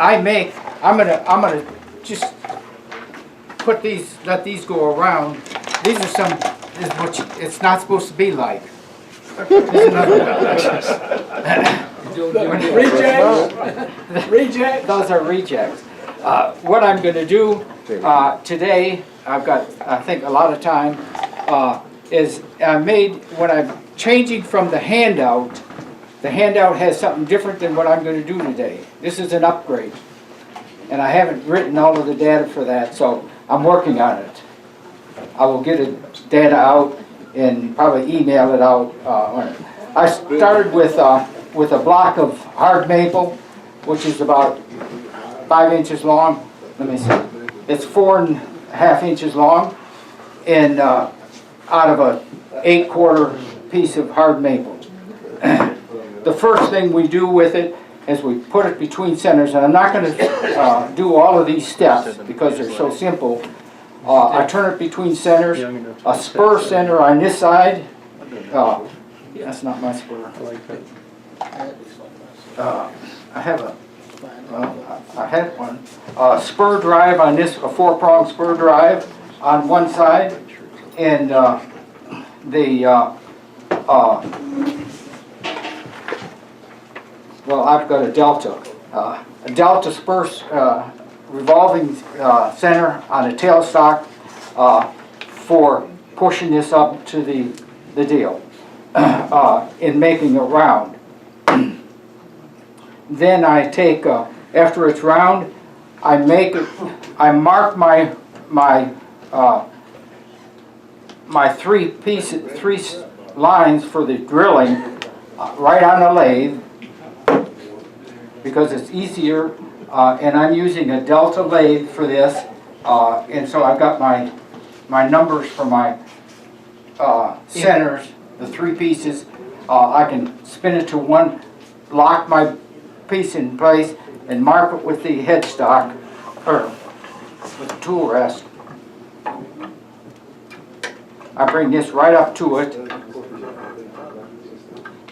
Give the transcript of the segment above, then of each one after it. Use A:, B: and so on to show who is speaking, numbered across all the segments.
A: I'm gonna just put these, let these go around. These are some, this is what it's not supposed to be like. There's another.
B: Rejects? Rejects?
A: Those are rejects. What I'm going to do today, I've got, I think, a lot of time, is I made, when I'm changing from the handout has something different than what I'm going to do today. This is an upgrade. And I haven't written all of the data for that, so I'm working on it. I will get the data out and probably email it out. I started with a block of hard maple, which is about 5 inches long. Let me see. It's 4.5 inches long, and out of a 8-quarter piece of hard maple. The first thing we do with it is we put it between centers, and I'm not going to do all of these steps because they're so simple. I turn it between centers, a spur center on this side. That's not my spur. I have a, well, I had one. Spur drive on this, a 4-prong spur drive on one side, and well, I've got a delta spur revolving center on a tailstock for pushing this up to the deal in making it round. Then I take, after it's round, I mark my three lines for the drilling right on the lathe, because it's easier, and I'm using a delta lathe for this, and so I've got my numbers for my centers, the 3 pieces. I can spin it to one, lock my piece in place, and mark it with the headstock, or with the tool rest. I bring this right up to it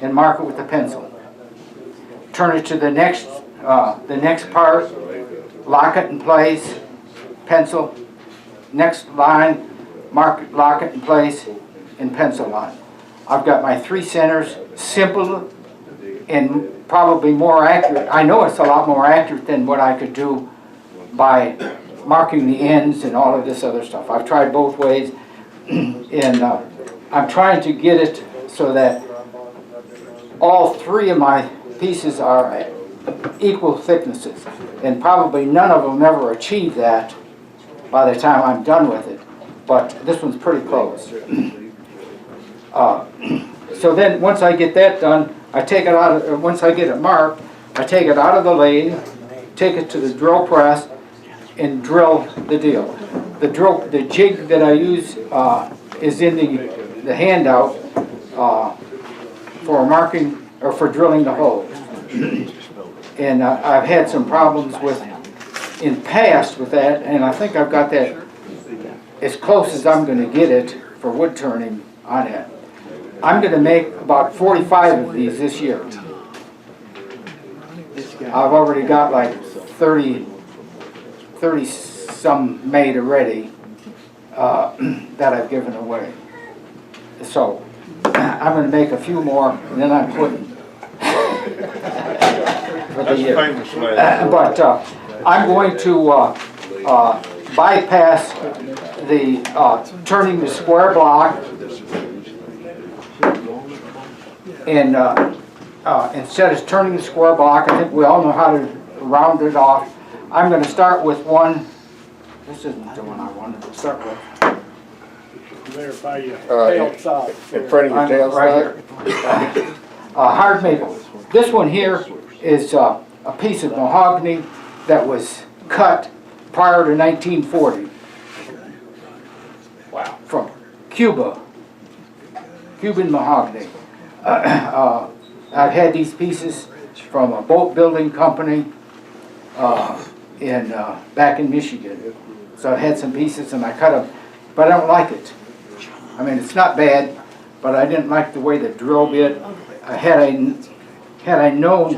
A: and mark it with the pencil. Turn it to the next part, lock it in place, pencil. Next line, mark it, lock it in place, and pencil line. I've got my 3 centers, simple and probably more accurate. I know it's a lot more accurate than what I could do by marking the ends and all of this other stuff. I've tried both ways, and I'm trying to get it so that all 3 of my pieces are equal thicknesses, and probably none of them ever achieve that by the time I'm done with it, but this one's pretty close. So then once I get that done, I take it out of, once I get it marked, I take it out of the lathe, take it to the drill press, and drill the deal. The jig that I use is in the handout for marking, or for drilling the holes. And I've had some problems with, in past with that, and I think I've got that as close as I'm going to get it for wood turning on it. I'm going to make about 45 of these this year. I've already got like 30 some made already that I've given away. So I'm going to make a few more, and then I'm quitting for the year. But I'm going to bypass the turning the square block, and instead of turning the square block, I think we all know how to round it off. I'm going to start with one. This isn't the one I wanted to start with.
B: Verify your tail side.
C: In front of your tail side?
A: Right here. Hard maple. This one here is a piece of mahogany that was cut prior to 1940. Wow. From Cuba. Cuban mahogany. I've had these pieces from a boat building company back in Michigan. So I had some pieces and I cut them, but I don't like it. I mean, it's not bad, but I didn't like the way the drill bit. Had I known,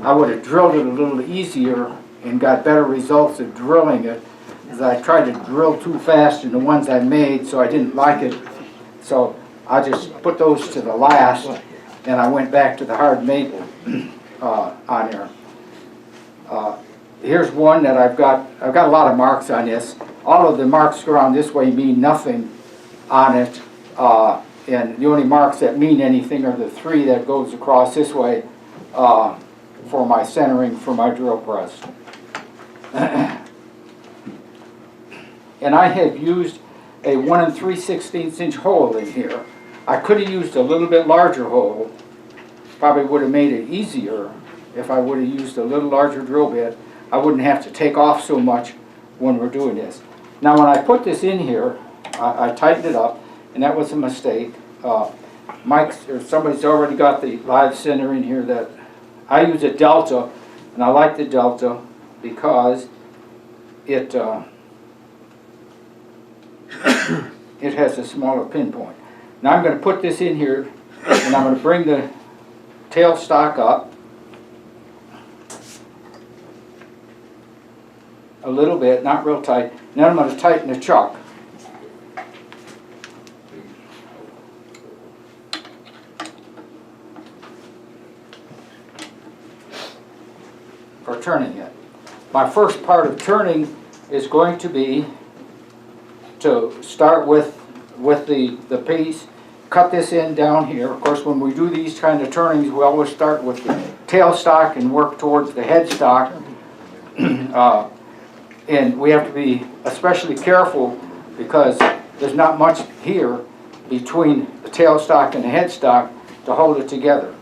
A: I would have drilled it a little easier and got better results of drilling it, is I tried to drill too fast in the ones I made, so I didn't like it. So I just put those to the last, and I went back to the hard maple on there. Here's one that I've got a lot of marks on this. All of the marks around this way mean nothing on it, and the only marks that mean anything are the 3 that goes across this way for my centering for my drill press. And I have used a 1 3/16 inch hole in here. I could have used a little bit larger hole. Probably would have made it easier if I would have used a little larger drill bit. I wouldn't have to take off so much when we're doing this. Now when I put this in here, I tightened it up, and that was a mistake. Mike's, or somebody's already got the live center in here. That I use a Delta, and I like the Delta because it it has a smaller pinpoint. Now I'm going to put this in here, and I'm going to bring the tailstock up a little bit, not real tight. Now I'm going to tighten the chuck. For turning it. My first part of turning is going to be to start with the piece, cut this in down here. Of course, when we do these kind of turnings, we always start with the tailstock and work towards the headstock. And we have to be especially careful because there's not much here between the tailstock and the headstock to hold it together.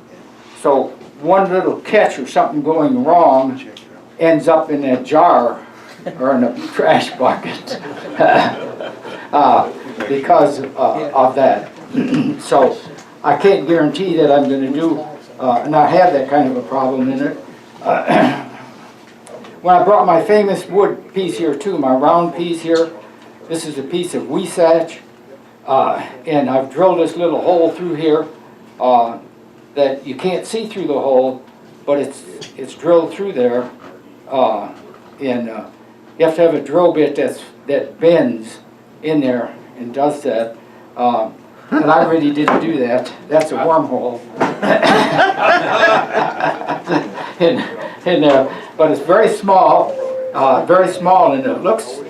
A: So one little catch or something going wrong ends up in that jar or in a trash bucket because of that. So I can't guarantee that I'm going to do not have that kind of a problem in it. When I brought my famous wood piece here too, my round piece here, this is a piece of Weisach, and I've drilled this little hole through here that you can't see through the hole, but it's drilled through there, and you have to have a drill bit that bends in there and does that. And I really didn't do that. That's a wormhole. But it's very small, and it looks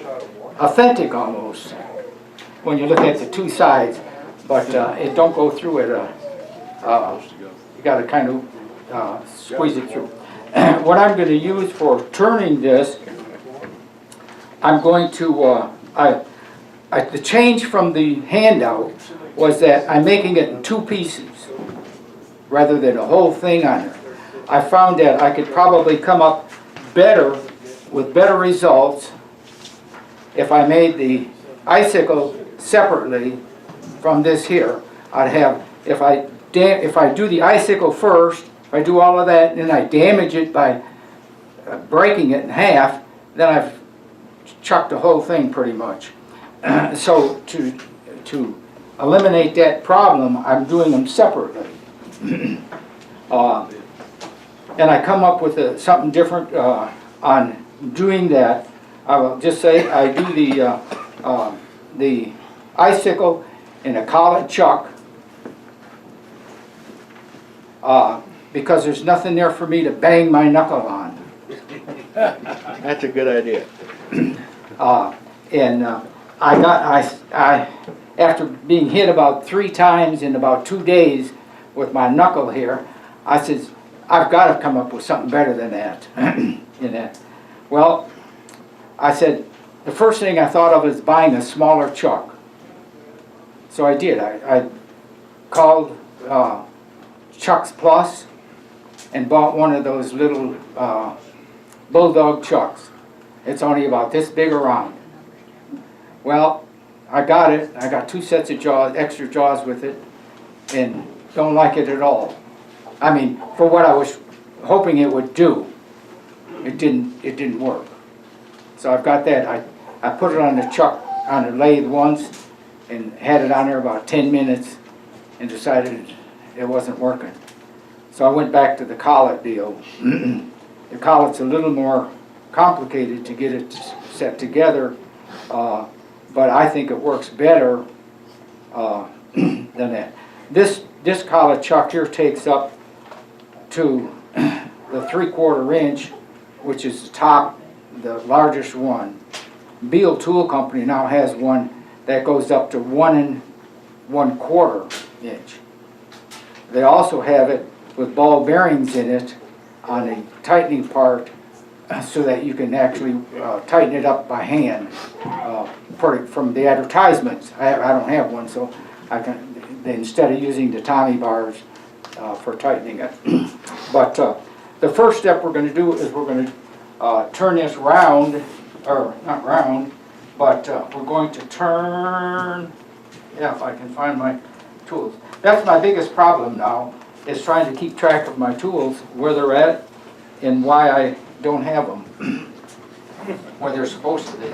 A: authentic almost when you look at the 2 sides. But it don't go through it. You got to kind of squeeze it through. What I'm going to use for turning this, I'm going to the change from the handout was that I'm making it in 2 pieces rather than a whole thing on it. I found that I could probably come up with better results if I made the icicle separately from this here. I'd have, if I do the icicle first, if I do all of that, and then I damage it by breaking it in half, then I've chucked the whole thing pretty much. So to eliminate that problem, I'm doing them separately. And I come up with something different on doing that. I will just say I do the icicle in a collet chuck because there's nothing there for me to bang my knuckle on.
C: That's a good idea.
A: I after being hit about 3 times in about 2 days with my knuckle here, I said, I've got to come up with something better than that. In that. Well, I said, the first thing I thought of is buying a smaller chuck. So I did. I called Chucks Plus and bought one of those little bulldog chucks. It's only about this big around. Well, I got it. I got 2 sets of jaws, extra jaws with it, and don't like it at all. I mean, for what I was hoping it would do, it didn't work. So I've got that. I put it on the chuck, on the lathe once, and had it on there about 10 minutes, and decided it wasn't working. So I went back to the collet deal. The collet's a little more complicated to get it set together, but I think it works better than that. This collet chuck here takes up to the 3/4 inch, which is the top, the largest one. Beal Tool Company now has one that goes up to 1 1/4 inch. They also have it with ball bearings in it on the tightening part, so that you can actually tighten it up by hand. From the advertisements, I don't have one, so I can, instead of using the Tommy bars for tightening it. But the first step we're going to do is we're going to turn this round, or not round, but we're going to turn, yeah, if I can find my tools. That's my biggest problem now, is trying to keep track of my tools, where they're at, and why I don't have them, where they're supposed to be.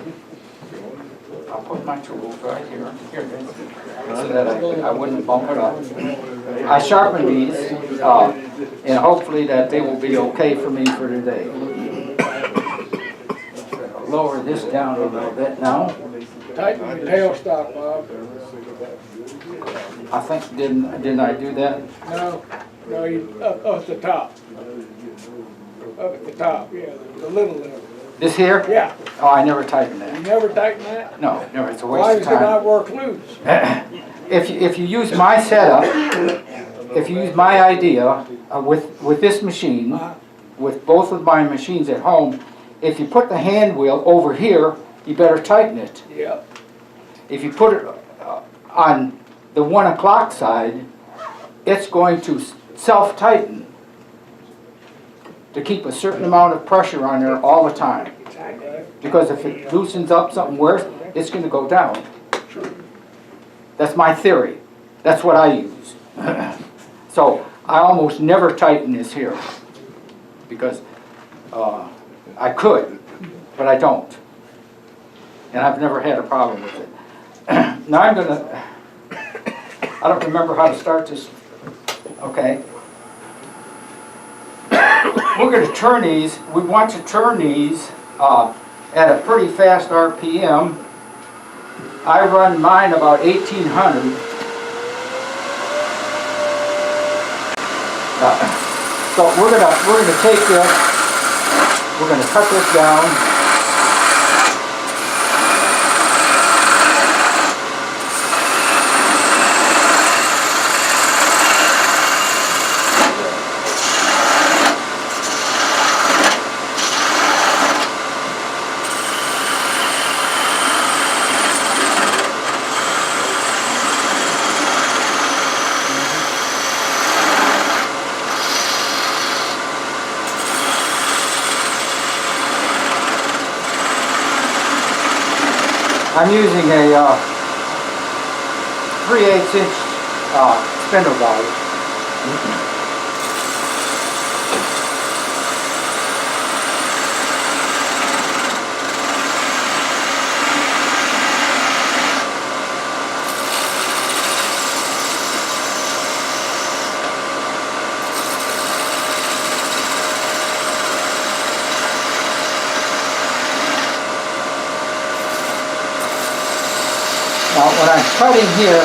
A: I'll put my tools right here, so that I wouldn't bump it up. I sharpened these, and hopefully that they will be okay for me for today. Lower this down a little bit now.
B: Tighten the tailstock, Bob.
A: I think, didn't I do that?
B: No, you, up at the top. Up at the top, yeah, the little lever.
A: This here?
B: Yeah.
A: Oh, I never tightened
B: You
A: that.
B: never tighten that?
A: No, never, it's a
B: Why
A: waste
B: does
A: of
B: it not
A: time.
B: work loose?
A: If you use my setup, if you use my idea with this machine, with both of my machines at home, if you put the hand wheel over here, you better tighten it.
B: Yep.
A: If you put it on the 1 o'clock side, it's going to self-tighten to keep a certain amount of pressure on there all the time. Because if it loosens up something worse, it's going to go down. That's my theory. That's what I use. So I almost never tighten this here, because I could, but I don't. And I've never had a problem with it. Now I'm going to, I don't remember how to start this. Okay. We're going to turn these. We want to turn these at a pretty fast RPM. I run mine about 1800. So we're gonna take this. We're gonna cut this down. I'm using a 3/8 inch spindle guide. Now when I'm cutting here,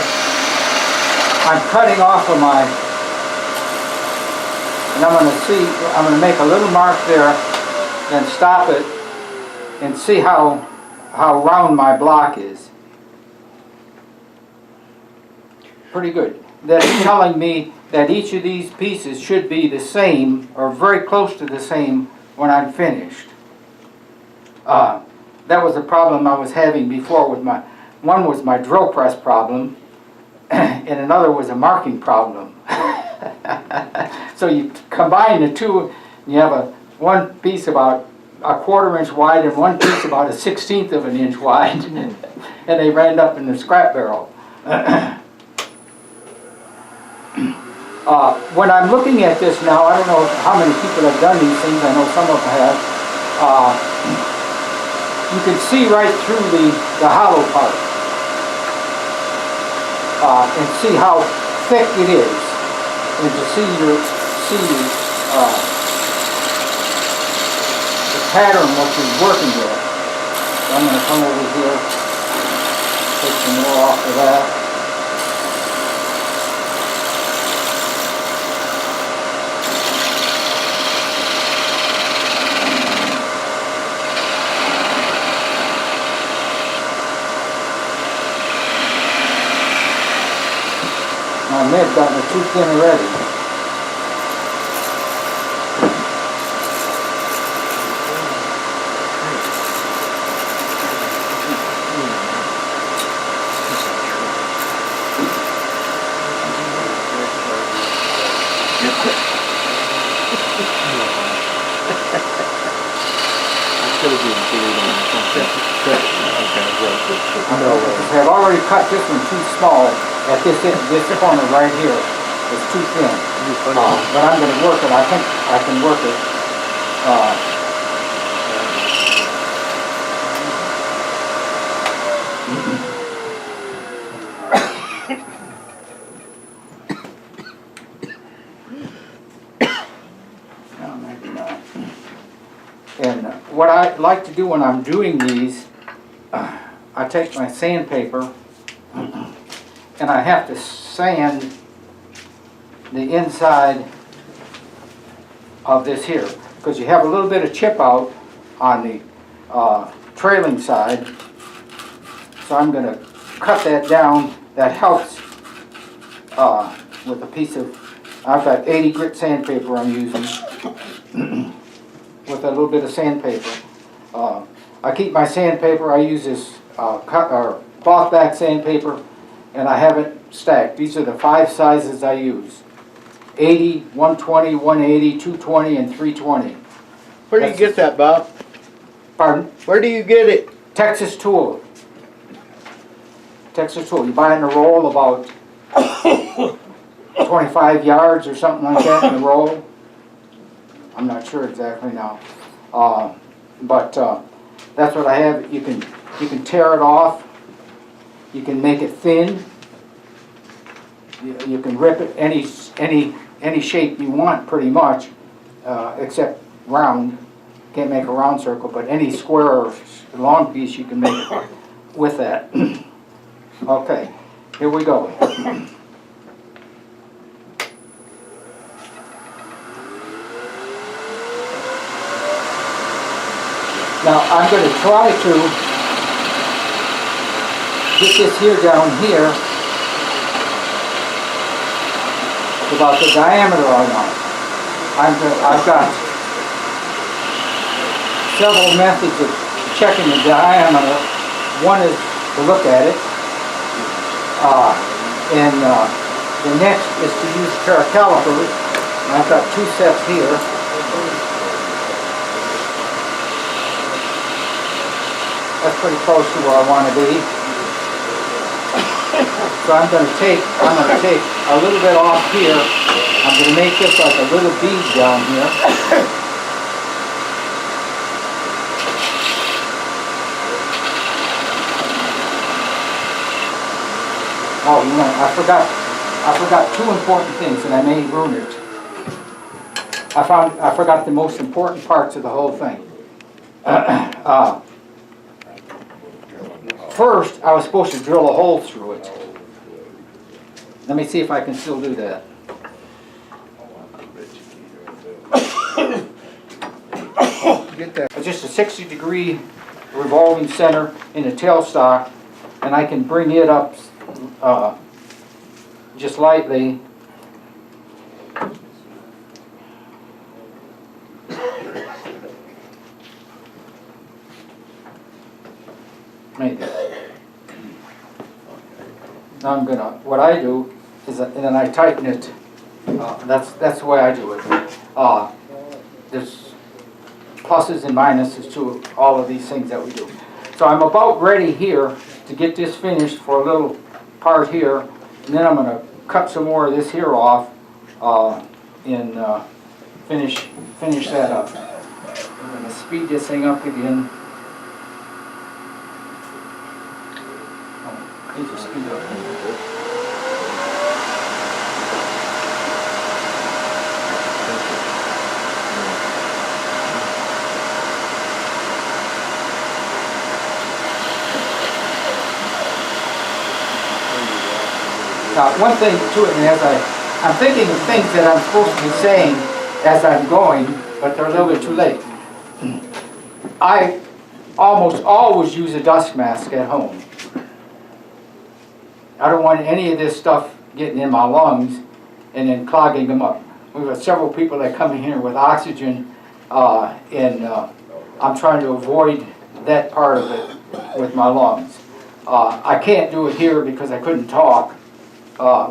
A: I'm cutting off of my, and I'm going to make a little mark there, then stop it, and see how round my block is. Pretty good. That's telling me that each of these pieces should be the same, or very close to the same, when I'm finished. That was the problem I was having before with my, one was my drill press problem, and another was a marking problem. So you combine the two, you have one piece about a 1/4 inch wide and one piece about a 1/16 of an inch wide, and they ran up in the scrap barrel. When I'm looking at this now, I don't know how many people have done these things, I know some of them have. You can see right through the hollow part. And see how thick it is, and to see the pattern what you're working with. So I'm going to come over here, take some more off of that. I may have gotten it too thin already. I've already cut this one too small at this corner right here. It's too thin. But I'm going to work it. I think I can work it. No, maybe not. And what I like to do when I'm doing these, I take my sandpaper and I have to sand the inside of this here, because you have a little bit of chip out on the trailing side. So I'm going to cut that down. That helps with a piece of, I've got 80 grit sandpaper I'm using with a little bit of sandpaper. I keep my sandpaper, I use this cloth back sandpaper, and I have it stacked. These are the 5 sizes I use: 80, 120, 180, 220, and 320.
C: Where do you get that, Bob?
A: Pardon?
C: Where do you get it?
A: Texas Tool. Texas Tool. You buy it in a roll about 25 yards or something like that in a roll. I'm not sure exactly now. But that's what I have. You can tear it off. You can make it thin. You can rip it any shape you want, pretty much, except round. Can't make a round circle, but any square or long piece you can make it with that. Okay, here we go. Now I'm going to try to get this here down here about the diameter I want. I've got several methods of checking the diameter. One is to look at it, and the next is to use a pair of calipers. And I've got 2 sets here. That's pretty close to where I want to be. So I'm going to take a little bit off here. I'm going to make this like a little bead down here. Oh, you know, I forgot 2 important things, and I may ruin it. I forgot the most important parts of the whole thing. First, I was supposed to drill a hole through it. Let me see if I can still do that. Get that. Just a 60-degree revolving center in the tailstock, and I can bring it up just lightly. Maybe. Now I'm gonna, what I do is, and then I tighten it. That's the way I do it. There's pluses and minuses to all of these things that we do. So I'm about ready here to get this finished for a little part here, and then I'm gonna cut some more of this here off and finish that up. I'm gonna speed this thing up again. Need to speed up a little bit. one thing to it, and I'm thinking of things that I'm supposed to be saying as I'm going, but they're a little bit too late. I almost always use a dust mask at home. I don't want any of this stuff getting in my lungs and then clogging them up. We've got several people that come in here with oxygen, and I'm trying to avoid that part of it with my lungs. I can't do it here because I couldn't talk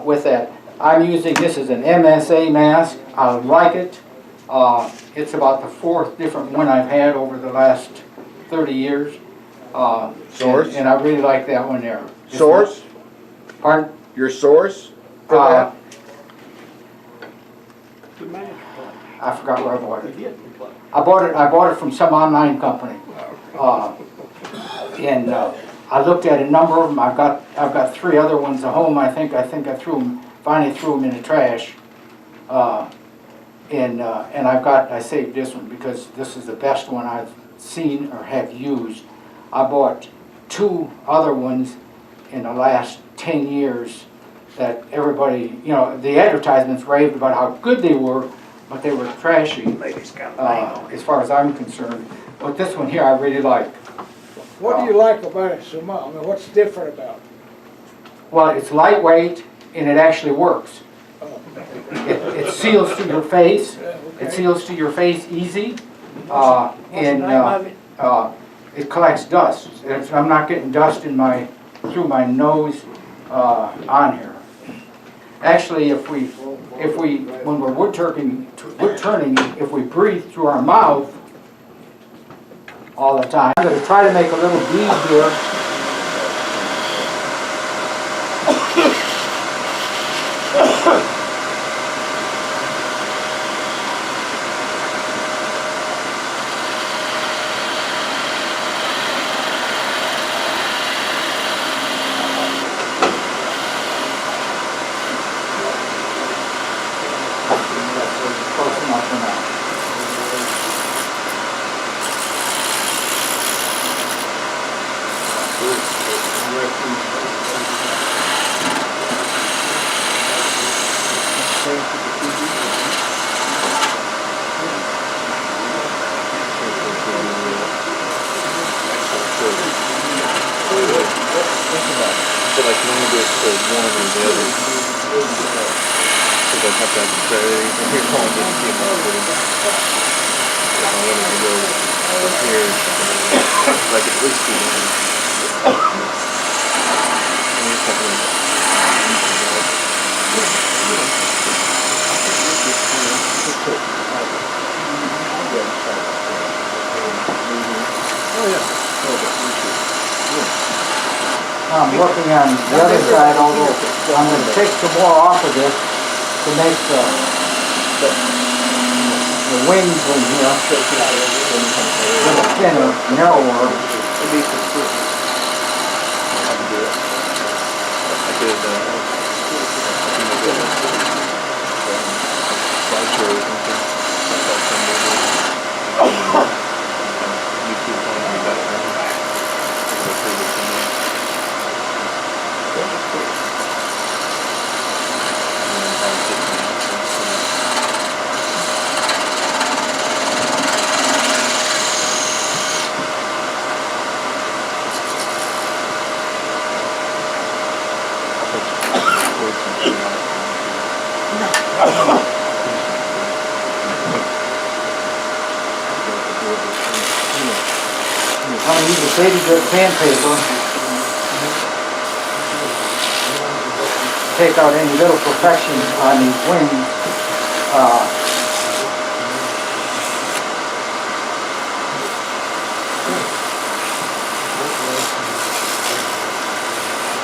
A: with that. I'm using this as an MSA mask. I like it. It's about the 4th different one I've had over the last 30 years.
C: Source?
A: And I really like that one there.
C: Source?
A: Pardon?
C: Your source for that?
A: I forgot where I bought it. I bought it from some online company. And I looked at a number of them. I've got 3 other ones at home. I think I finally threw them in the trash. And I saved this one because this is the best one I've seen or have used. I bought 2 other ones in the last 10 years that everybody, the advertisements raved about how good they were, but they were trashy as far as I'm concerned. But this one here I really like.
B: What do you like about it so much? I mean, what's different about it?
A: Well, it's lightweight and it actually works. It seals to your face. It seals to your face easy. It collects dust. I'm not getting dust through my nose on here. Actually, when we're wood turning, if we breathe through our mouth all the time. I'm going to try to make a little bead here. I'm working on the other side, although I'm going to take some more off of this to make the wings in here a little thinner, narrower. I'm going to use a baby good sandpaper. Take out any little perfections on these wings.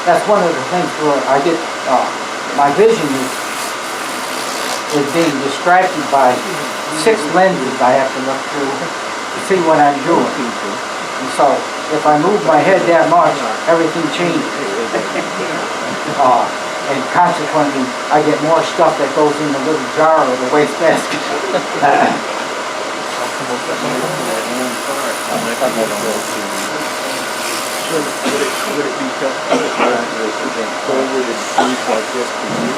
A: That's one of the things where I get, my vision is being distracted by 6 lenses I have to look through to see what I'm doing. And so, if I move my head that much, everything changes. And consequently, I get more stuff that goes in the little jar or the wastebasket.
D: So would it be comfortable if I forwarded proof like this to you?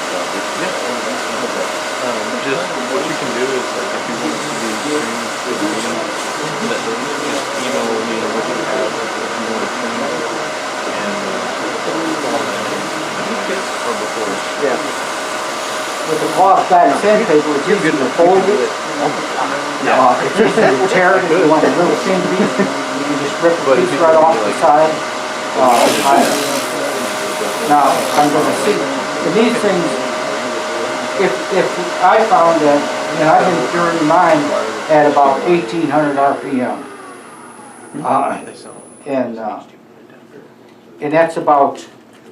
E: Just what you can do is like if you want it to be streamed to the meeting, that just email me what you have if you want to stream it and call that in or before.
D: Yeah.
A: With the cloth back sandpaper, it's easy to fold it. It's easy to tear it if you want a little thin piece. You can just rip a piece right off the side. Now, I'm gonna see, and these things, if I found that, and I've been doing mine at about 1800 RPM. And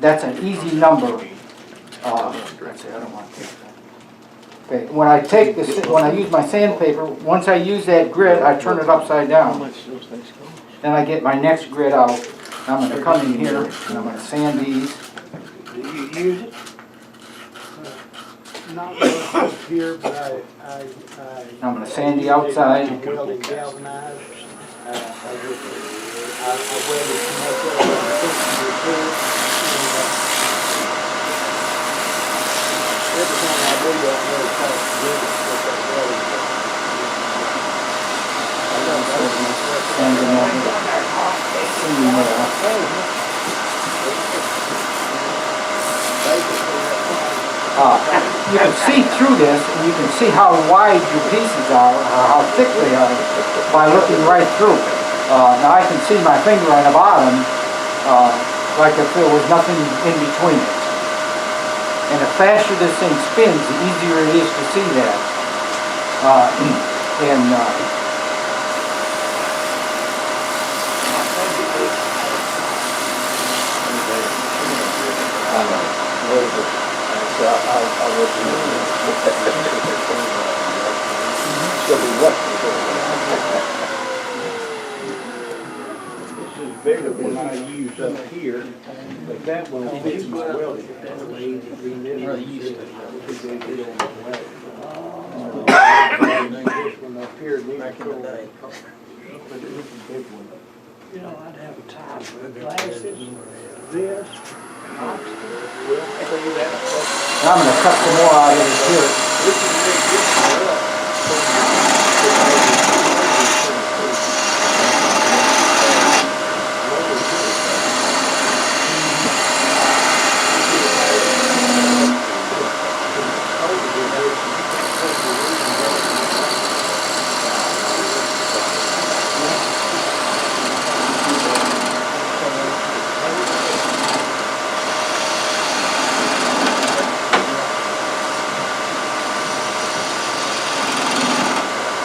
A: that's an easy number. Let's see, I don't want to take that. Okay, when I take this, when I use my sandpaper, once I use that grit, I turn it upside down. Then I get my next grit out. I'm going to come in here and I'm going to sand these.
B: Do you use it? Not really close here, but
A: I'm going to sand the outside.
B: welding galvanized. I welded too much of it. Every time I do that, I really try to get it with that welding.
A: And you can see through this, and you can see how wide your pieces are, or how thick they are, by looking right through. Now I can see my finger on the bottom, like if there was nothing in between it. And the faster this thing spins, the easier it is to see that.
B: This is bigger than I use up here, but that one fits my welding. This one up here needs to go. You know, I'd have a tie for the glasses, this, we'll clean that up.
A: I'm going to cut some more out of this here.
B: This is big, this is up.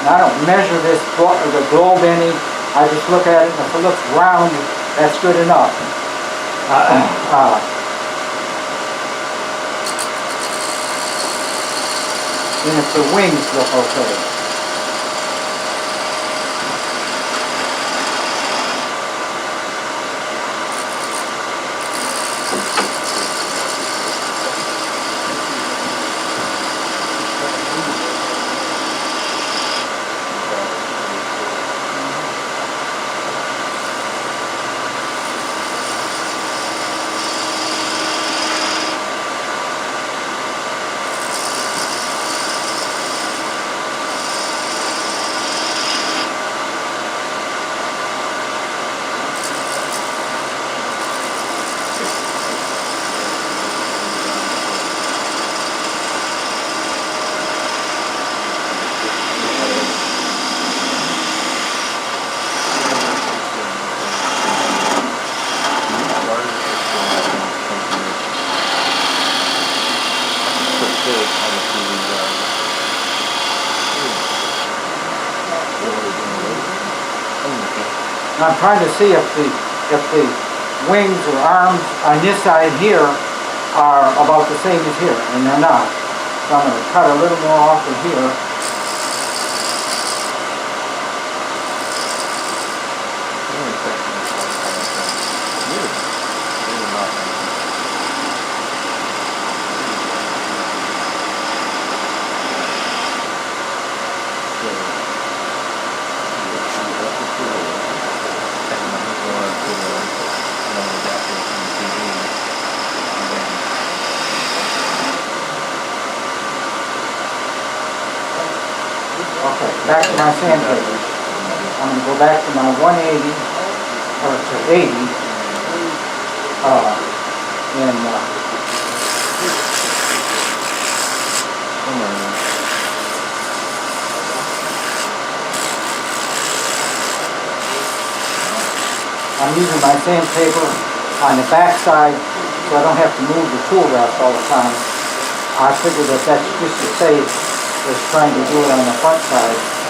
A: I don't measure this the globe any. I just look at it, and if it looks round, that's good enough. And if the wings look okay. I'm trying to see if the wings or arms on this side here are about the same as here, and they're not. So I'm going to cut a little more off of here. back to my sandpaper. I'm gonna go back to my 180, or to 80, and,
D: Come on.
A: I'm using my sandpaper on the back side so I don't have to move the tool rest all the time. I figure that that's just as safe as trying to do it on the front side.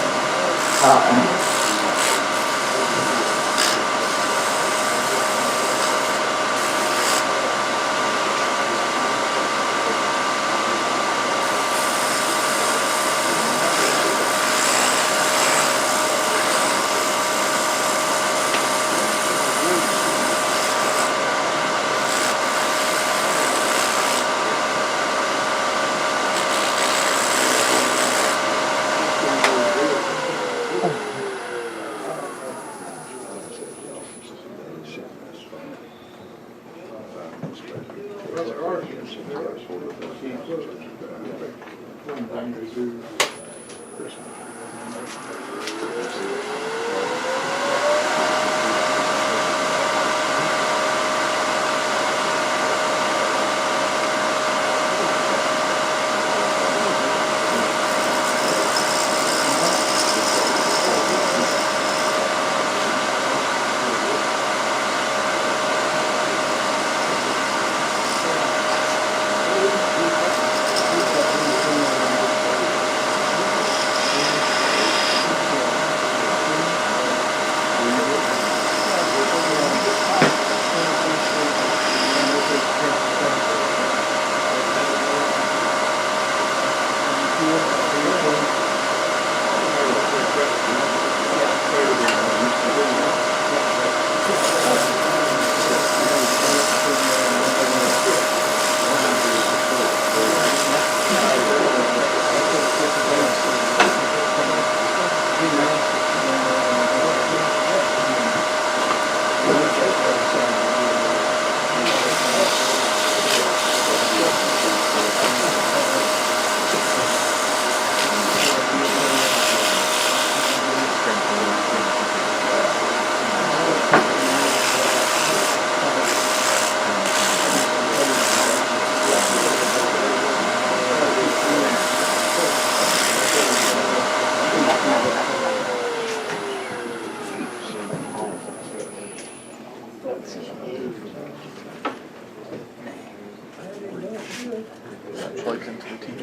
E: Plugs into the TV.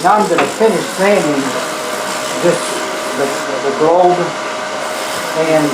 A: Now I'm going to finish sanding this, the globe and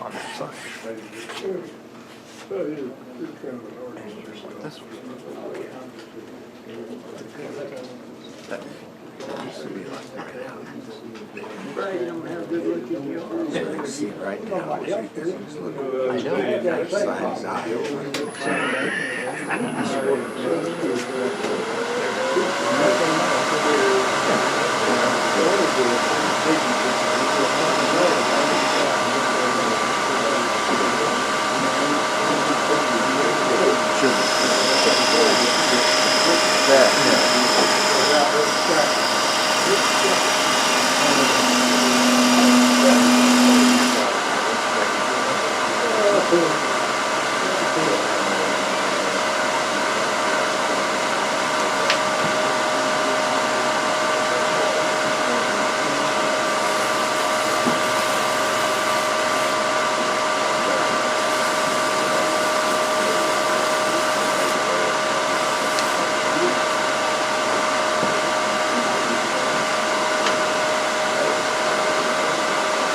E: On that side.
B: Right, you don't have good looking yards.
C: See right now. I know. Size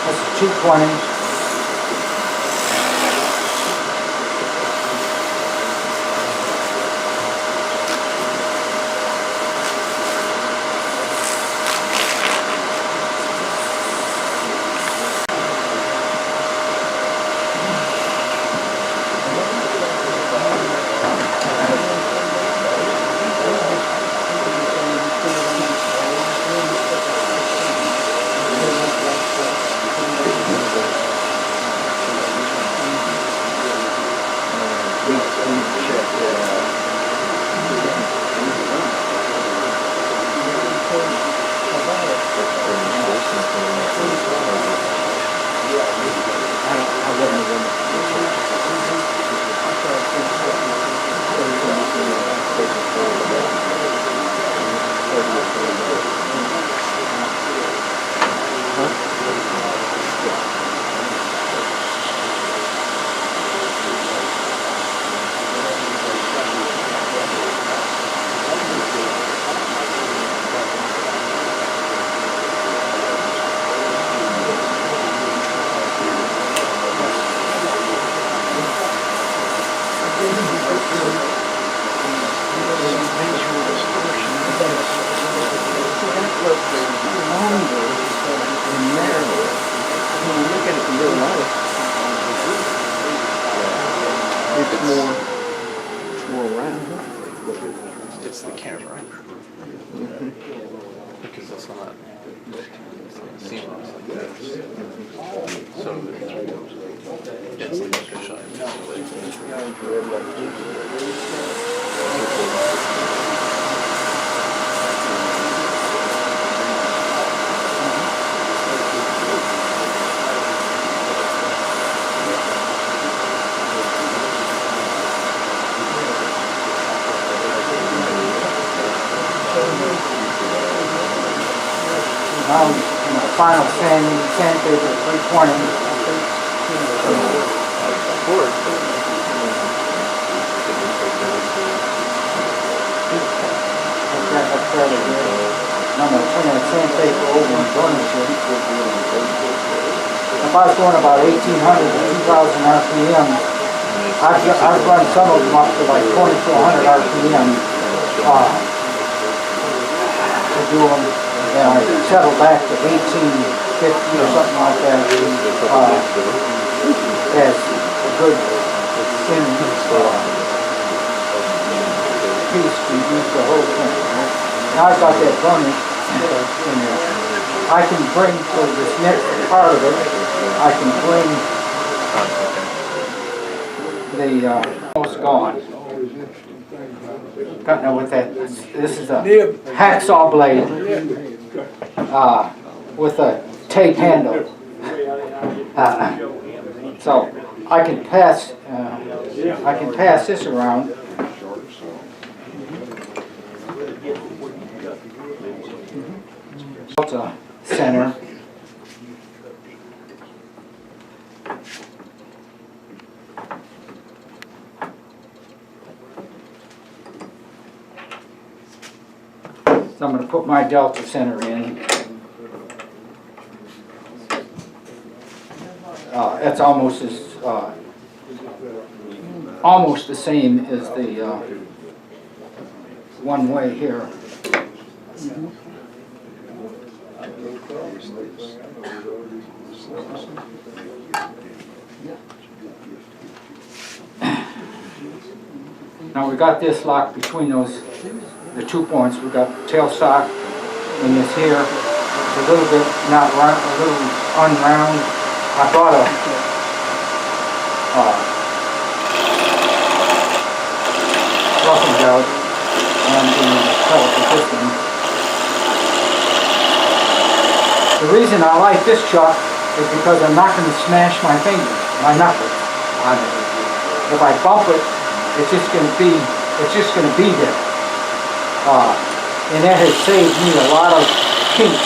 A: This is 220.
E: It's the camera. Because it's not seamless like this. So it's like extra shine.
A: Now, final sandpaper 320. I'm going to turn that sandpaper over and burnish it. If I was going about 1,800 to 2,000 RPM, I've run some of them up to like 2,400 RPM to do them. And I settled back to 1850 or something like that as a good piece to use the whole thing. Now I've got that burnish in there. I can bring, for this next part of it, I can bring the, almost gone. Cutting it with that, this is a hacksaw blade with a tape handle. So I can pass this around. Delta center. So I'm going to put my delta center in. It's almost as almost the same as the one way here. Now we got this lock between those, the 2 points. We got tailstock and this here. It's a little bit not round, a little unround. I bought a roughing out and cut it with this one. The reason I like this chuck is because I'm not going to smash my fingers, my knuckles on it. If I bump it, it's just going to be there. And that has saved me a lot of kinks.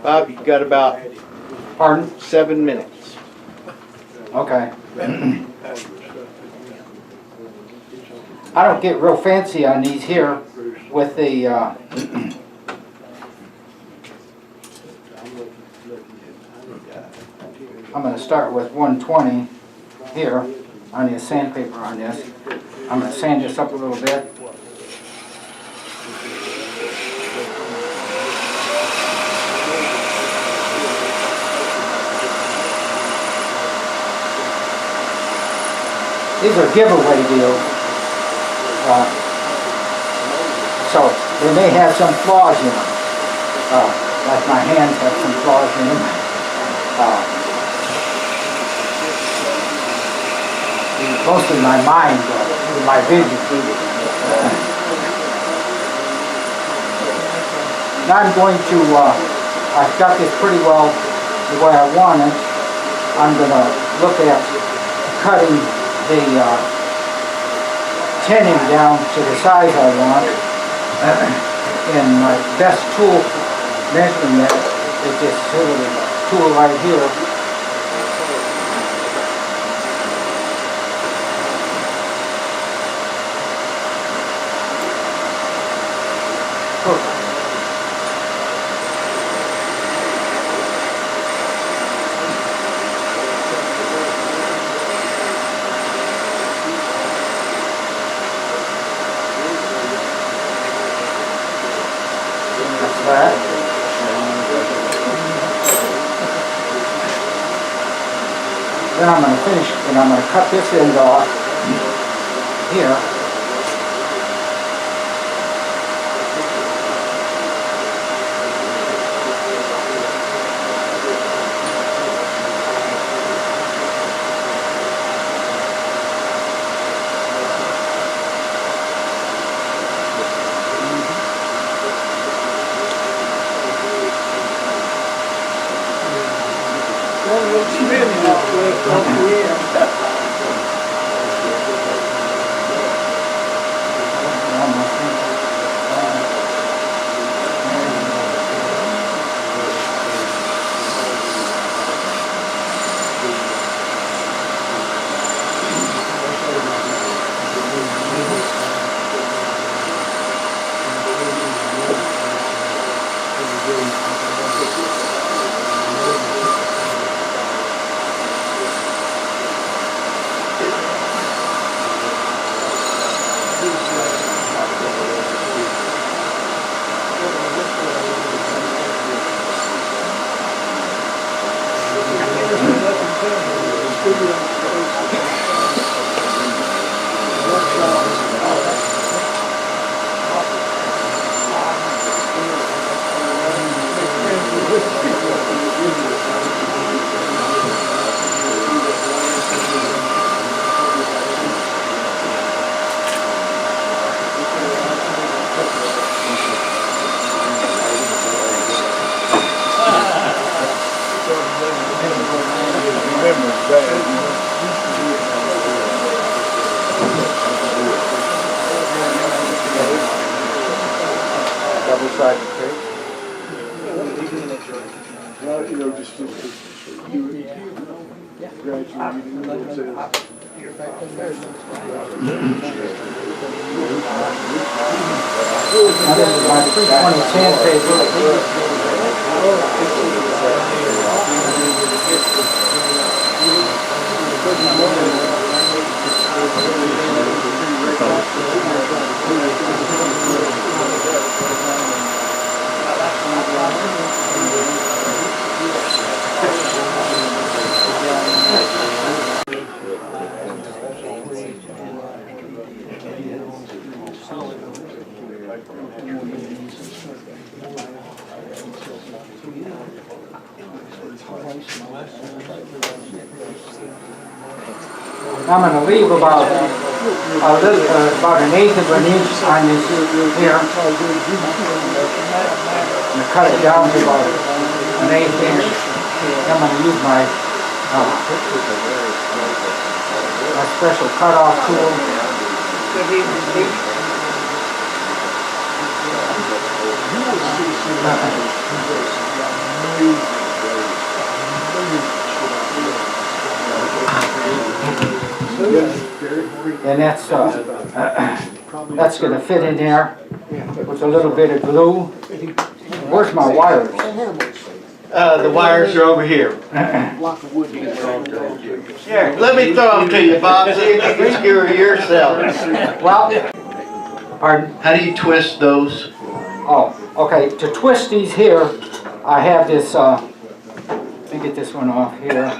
D: Bob, you got about
A: Pardon?
D: 7 minutes.
A: Okay. I don't get real fancy on these here with the I'm going to start with 120 here on the sandpaper on this. I'm going to sand this up a little bit. These are giveaway deals, so they may have some flaws in them, like my hands have some flaws in them. Mostly my mind, my vision. Now I'm going to, I've got this pretty well the way I want it. I'm going to look at cutting the tinning down to the size I want. And my best tool measuring that is this little tool right here. that. Then I'm going to finish, and I'm going to cut this end off here.
B: One little spinning up left on the end.
D: Double-sided tape.
C: Well, you know, just do gradually, it says.
A: Now this is my 320 sandpaper. I'm going to leave about about an eighth of an inch on this here. I'm going to cut it down to about an eighth inch. I'm going to use my special cutoff tool. And that's going to fit in there with a little bit of glue. Where's my wires?
F: The wires are over here. Here, let me throw them to you, Bob, see if you can secure yourself.
A: Well, pardon?
F: How do you twist those?
A: Oh, okay. To twist these here, I have this. Let me get this one off here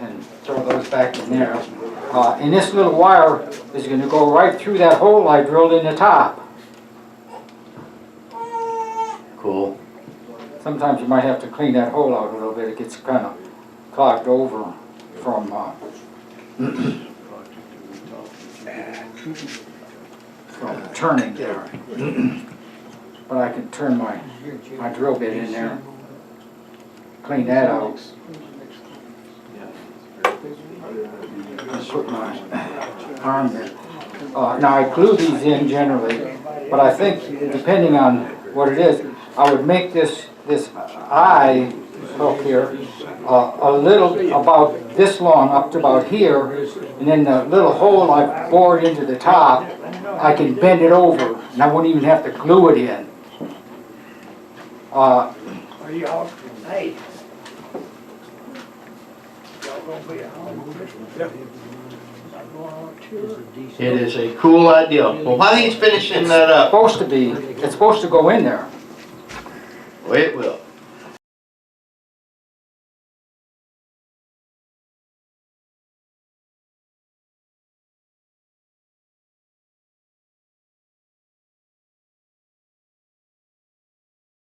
A: and throw those back in there. And this little wire is going to go right through that hole I drilled in the top.
F: Cool.
A: Sometimes you might have to clean that hole out a little bit. It gets kind of clogged over from turning there. But I can turn my drill bit in there, clean that out. And put my arm there. Now I glue these in generally, but I think depending on what it is, I would make this eye hook here a little about this long up to about here, and then the little hole I bored into the top, I can bend it over, and I wouldn't even have to glue it in.
B: Are you all, hey. Y'all gonna be at home?
F: It is a cool idea. Well, while he's finishing that up,
A: It's supposed to go in there.
F: well, it will.